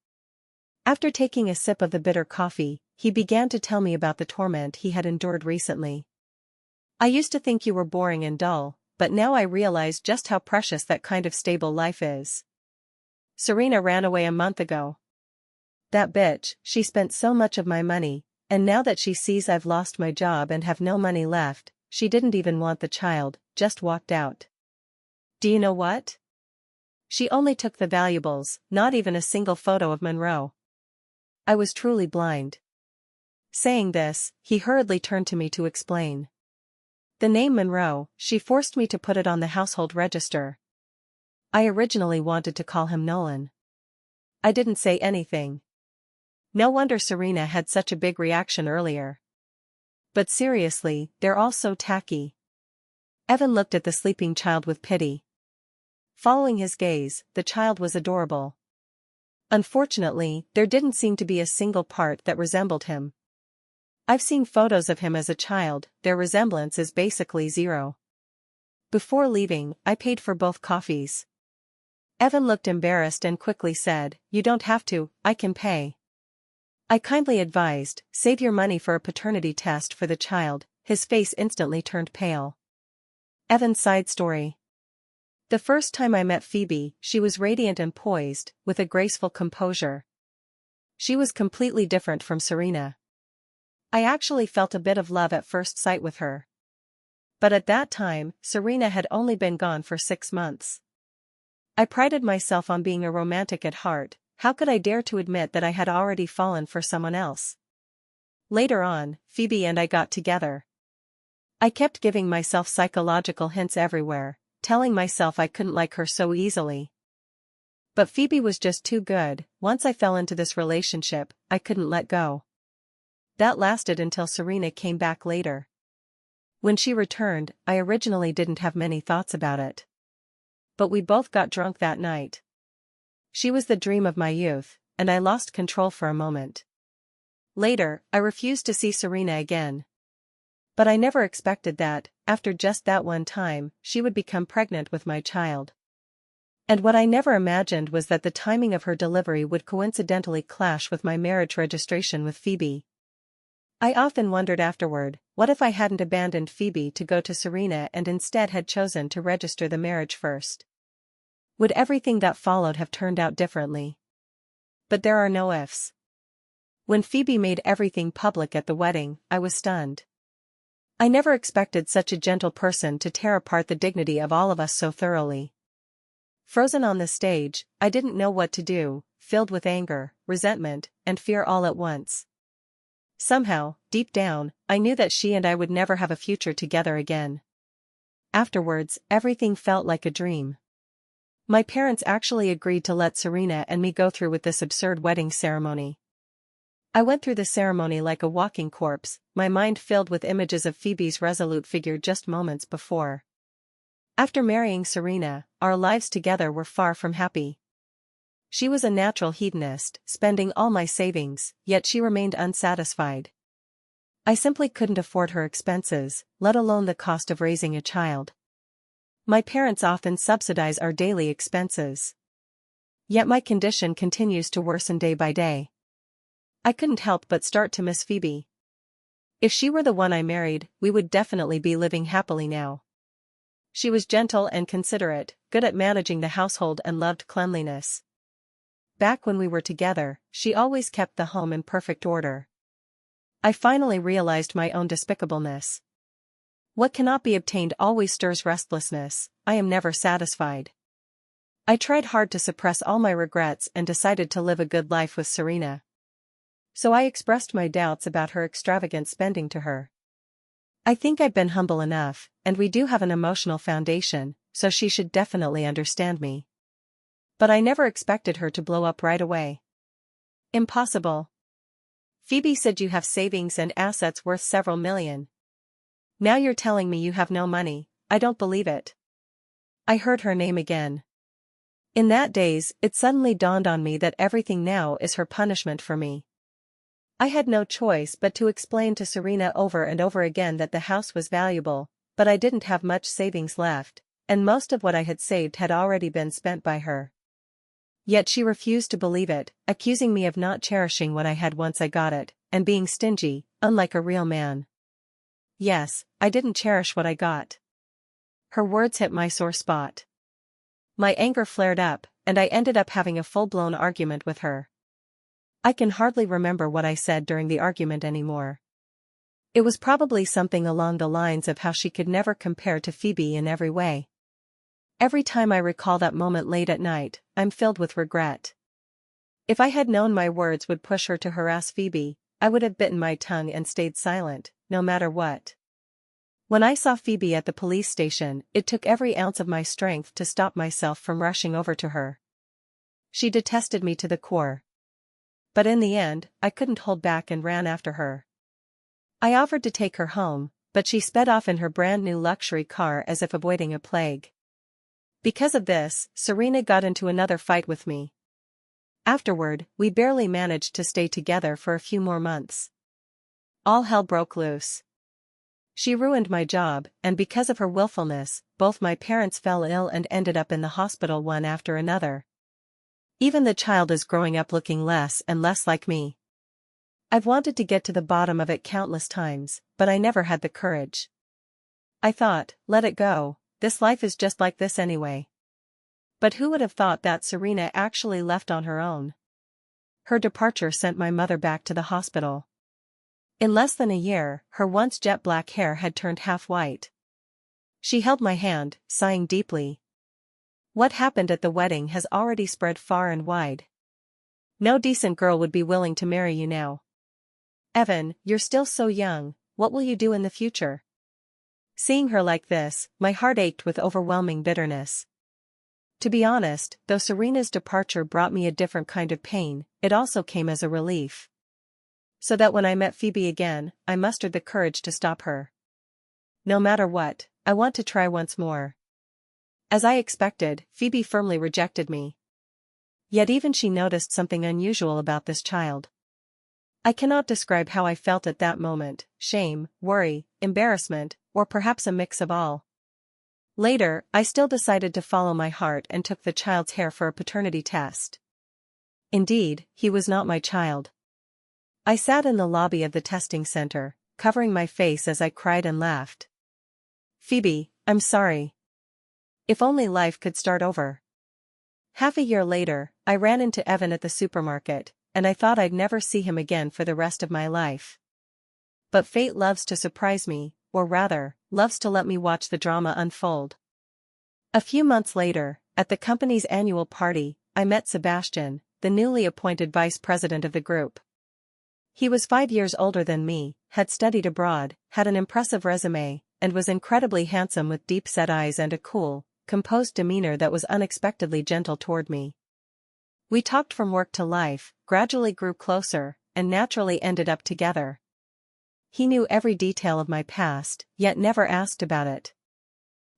Speaker 1: After taking a sip of the bitter coffee, he began to tell me about the torment he had endured recently. "I used to think you were boring and dull, but now I realize just how precious that kind of stable life is. Serena ran away a month ago. That bitch, she spent so much of my money, and now that she sees I've lost my job and have no money left, she didn't even want the child, just walked out. Do you know what? She only took the valuables, not even a single photo of Monroe." I was truly blind. Saying this, he hurriedly turned to me to explain. "The name Monroe, she forced me to put it on the household register. I originally wanted to call him Nolan." I didn't say anything. No wonder Serena had such a big reaction earlier. But seriously, they're all so tacky. Evan looked at the sleeping child with pity. Following his gaze, the child was adorable. Unfortunately, there didn't seem to be a single part that resembled him. I've seen photos of him as a child, their resemblance is basically zero. Before leaving, I paid for both coffees. Evan looked embarrassed and quickly said, "You don't have to, I can pay." I kindly advised, "Save your money for a paternity test for the child." His face instantly turned pale. Evan's side story. The first time I met Phoebe, she was radiant and poised, with a graceful composure. She was completely different from Serena. I actually felt a bit of love at first sight with her. But at that time, Serena had only been gone for 6 months. I prided myself on being a romantic at heart. How could I dare to admit that I had already fallen for someone else? Later on, Phoebe and I got together. I kept giving myself psychological hints everywhere, telling myself I couldn't like her so easily. But Phoebe was just too good. Once I fell into this relationship, I couldn't let go. That lasted until Serena came back later. When she returned, I originally didn't have many thoughts about it. But we both got drunk that night. She was the dream of my youth, and I lost control for a moment. Later, I refused to see Serena again. But I never expected that, after just that one time, she would become pregnant with my child. And what I never imagined was that the timing of her delivery would coincidentally clash with my marriage registration with Phoebe. I often wondered afterward, what if I hadn't abandoned Phoebe to go to Serena and instead had chosen to register the marriage first? Would everything that followed have turned out differently? But there are no ifs. When Phoebe made everything public at the wedding, I was stunned. I never expected such a gentle person to tear apart the dignity of all of us so thoroughly. Frozen on the stage, I didn't know what to do, filled with anger, resentment, and fear all at once. Somehow, deep down, I knew that she and I would never have a future together again. Afterwards, everything felt like a dream. My parents actually agreed to let Serena and me go through with this absurd wedding ceremony. I went through the ceremony like a walking corpse, my mind filled with images of Phoebe's resolute figure just moments before. After marrying Serena, our lives together were far from happy. She was a natural hedonist, spending all my savings, yet she remained unsatisfied. I simply couldn't afford her expenses, let alone the cost of raising a child. My parents often subsidize our daily expenses. Yet my condition continues to worsen day by day. I couldn't help but start to miss Phoebe. If she were the one I married, we would definitely be living happily now. She was gentle and considerate, good at managing the household and loved cleanliness. Back when we were together, she always kept the home in perfect order. I finally realized my own despicableness. What cannot be obtained always stirs restlessness. I am never satisfied. I tried hard to suppress all my regrets and decided to live a good life with Serena. So I expressed my doubts about her extravagant spending to her. I think I've been humble enough, and we do have an emotional foundation, so she should definitely understand me. But I never expected her to blow up right away. Impossible. Phoebe said you have savings and assets worth several million. Now you're telling me you have no money. I don't believe it. I heard her name again. In that daze, it suddenly dawned on me that everything now is her punishment for me. I had no choice but to explain to Serena over and over again that the house was valuable, but I didn't have much savings left, and most of what I had saved had already been spent by her. Yet she refused to believe it, accusing me of not cherishing what I had once I got it, and being stingy, unlike a real man. Yes, I didn't cherish what I got. Her words hit my sore spot. My anger flared up, and I ended up having a full-blown argument with her. I can hardly remember what I said during the argument anymore. It was probably something along the lines of how she could never compare to Phoebe in every way. Every time I recall that moment late at night, I'm filled with regret. If I had known my words would push her to harass Phoebe, I would have bitten my tongue and stayed silent, no matter what. When I saw Phoebe at the police station, it took every ounce of my strength to stop myself from rushing over to her. She detested me to the core. But in the end, I couldn't hold back and ran after her. I offered to take her home, but she sped off in her brand-new luxury car as if avoiding a plague. Because of this, Serena got into another fight with me. Afterward, we barely managed to stay together for a few more months. All hell broke loose. She ruined my job, and because of her willfulness, both my parents fell ill and ended up in the hospital one after another. Even the child is growing up looking less and less like me. I've wanted to get to the bottom of it countless times, but I never had the courage. I thought, let it go, this life is just like this anyway. But who would have thought that Serena actually left on her own? Her departure sent my mother back to the hospital. In less than a year, her once jet black hair had turned half white. She held my hand, sighing deeply. What happened at the wedding has already spread far and wide. No decent girl would be willing to marry you now. Evan, you're still so young, what will you do in the future? Seeing her like this, my heart ached with overwhelming bitterness. To be honest, though Serena's departure brought me a different kind of pain, it also came as a relief. So that when I met Phoebe again, I mustered the courage to stop her. No matter what, I want to try once more. As I expected, Phoebe firmly rejected me. Yet even she noticed something unusual about this child. I cannot describe how I felt at that moment: shame, worry, embarrassment, or perhaps a mix of all. Later, I still decided to follow my heart and took the child's hair for a paternity test. Indeed, he was not my child. I sat in the lobby of the testing center, covering my face as I cried and laughed. Phoebe, I'm sorry. If only life could start over. Half a year later, I ran into Evan at the supermarket, and I thought I'd never see him again for the rest of my life. But fate loves to surprise me, or rather, loves to let me watch the drama unfold. A few months later, at the company's annual party, I met Sebastian, the newly appointed vice president of the group. He was 5 years older than me, had studied abroad, had an impressive resume, and was incredibly handsome with deep-set eyes and a cool, composed demeanor that was unexpectedly gentle toward me. We talked from work to life, gradually grew closer, and naturally ended up together. He knew every detail of my past, yet never asked about it.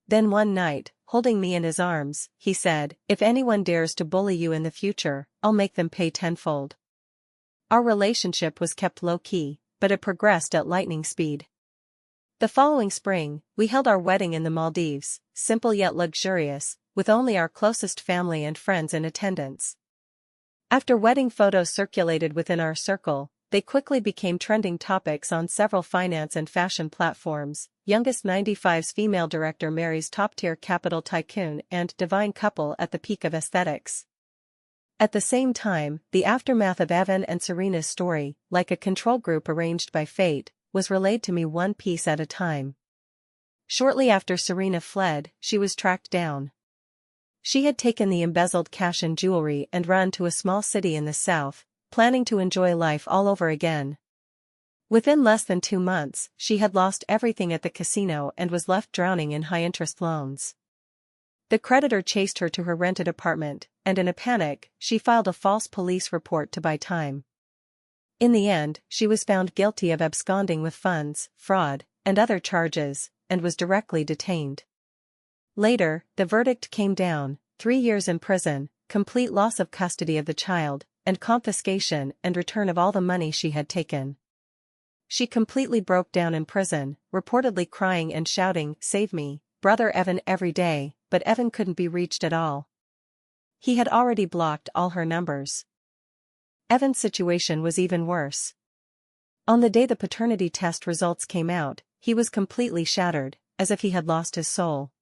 Speaker 1: Then one night, holding me in his arms, he said, "If anyone dares to bully you in the future, I'll make them pay tenfold." Our relationship was kept low-key, but it progressed at lightning speed. The following spring, we held our wedding in the Maldives, simple yet luxurious, with only our closest family and friends in attendance. After wedding photos circulated within our circle, they quickly became trending topics on several finance and fashion platforms. Youngest 95's female director marries top-tier capital tycoon and divine couple at the peak of aesthetics. At the same time, the aftermath of Evan and Serena's story, like a control group arranged by fate, was relayed to me one piece at a time. Shortly after Serena fled, she was tracked down. She had taken the embezzled cash and jewelry and run to a small city in the south, planning to enjoy life all over again. Within less than 2 months, she had lost everything at the casino and was left drowning in high-interest loans. The creditor chased her to her rented apartment, and in a panic, she filed a false police report to buy time. In the end, she was found guilty of absconding with funds, fraud, and other charges, and was directly detained. Later, the verdict came down: 3 years in prison, complete loss of custody of the child, and confiscation and return of all the money she had taken. She completely broke down in prison, reportedly crying and shouting, "Save me, brother Evan," every day, but Evan couldn't be reached at all. He had already blocked all her numbers. Evan's situation was even worse. On the day the paternity test results came out, he was completely shattered, as if he had lost his soul.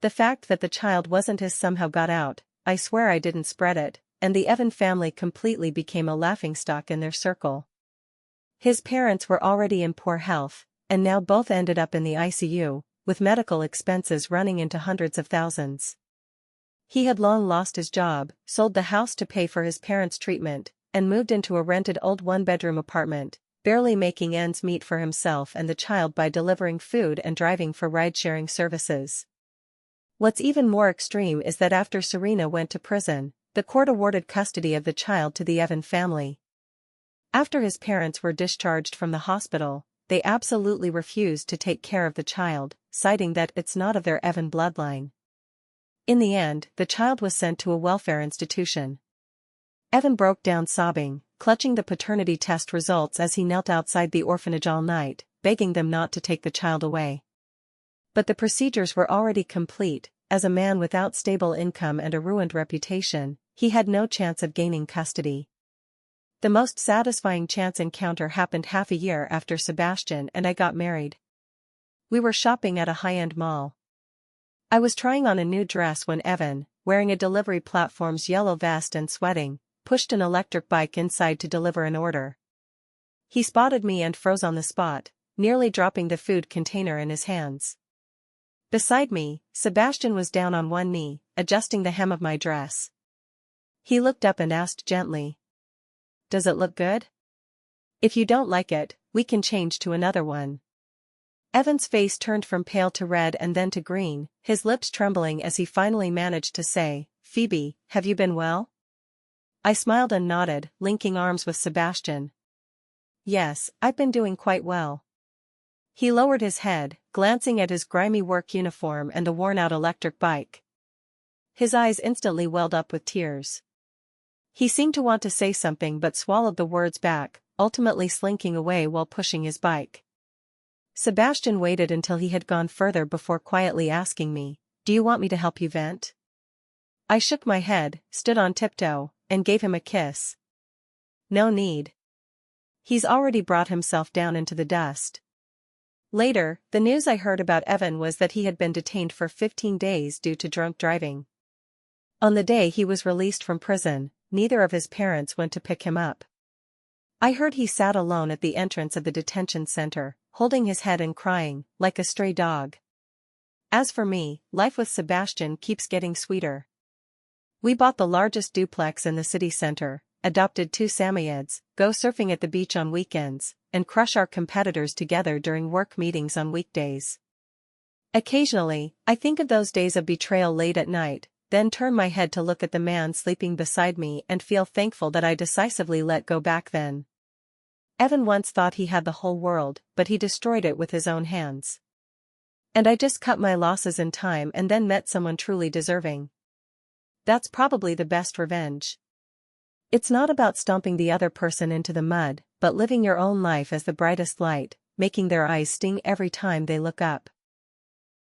Speaker 1: The fact that the child wasn't his somehow got out. I swear I didn't spread it, and the Evan family completely became a laughingstock in their circle. His parents were already in poor health, and now both ended up in the ICU, with medical expenses running into hundreds of thousands. He had long lost his job, sold the house to pay for his parents' treatment, and moved into a rented old one-bedroom apartment, barely making ends meet for himself and the child by delivering food and driving for ride-sharing services. What's even more extreme is that after Serena went to prison, the court awarded custody of the child to the Evan family. After his parents were discharged from the hospital, they absolutely refused to take care of the child, citing that it's not of their Evan bloodline. In the end, the child was sent to a welfare institution. Evan broke down sobbing, clutching the paternity test results as he knelt outside the orphanage all night, begging them not to take the child away. But the procedures were already complete. As a man without stable income and a ruined reputation, he had no chance of gaining custody. The most satisfying chance encounter happened half a year after Sebastian and I got married. We were shopping at a high-end mall. I was trying on a new dress when Evan, wearing a delivery platform's yellow vest and sweating, pushed an electric bike inside to deliver an order. He spotted me and froze on the spot, nearly dropping the food container in his hands. Beside me, Sebastian was down on one knee, adjusting the hem of my dress. He looked up and asked gently, "Does it look good? If you don't like it, we can change to another one." Evan's face turned from pale to red and then to green, his lips trembling as he finally managed to say, "Phoebe, have you been well?" I smiled and nodded, linking arms with Sebastian. "Yes, I've been doing quite well." He lowered his head, glancing at his grimy work uniform and the worn-out electric bike. His eyes instantly welled up with tears. He seemed to want to say something but swallowed the words back, ultimately slinking away while pushing his bike. Sebastian waited until he had gone further before quietly asking me, "Do you want me to help you vent?" I shook my head, stood on tiptoe, and gave him a kiss. "No need. He's already brought himself down into the dust." Later, the news I heard about Evan was that he had been detained for 15 days due to drunk driving. On the day he was released from prison, neither of his parents went to pick him up. I heard he sat alone at the entrance of the detention center, holding his head and crying, like a stray dog. As for me, life with Sebastian keeps getting sweeter. We bought the largest duplex in the city center, adopted 2 Samoyeds, go surfing at the beach on weekends, and crush our competitors together during work meetings on weekdays. Occasionally, I think of those days of betrayal late at night, then turn my head to look at the man sleeping beside me and feel thankful that I decisively let go back then. Evan once thought he had the whole world, but he destroyed it with his own hands. And I just cut my losses in time and then met someone truly deserving. That's probably the best revenge. It's not about stomping the other person into the mud, but living your own life as the brightest light, making their eyes sting every time they look up.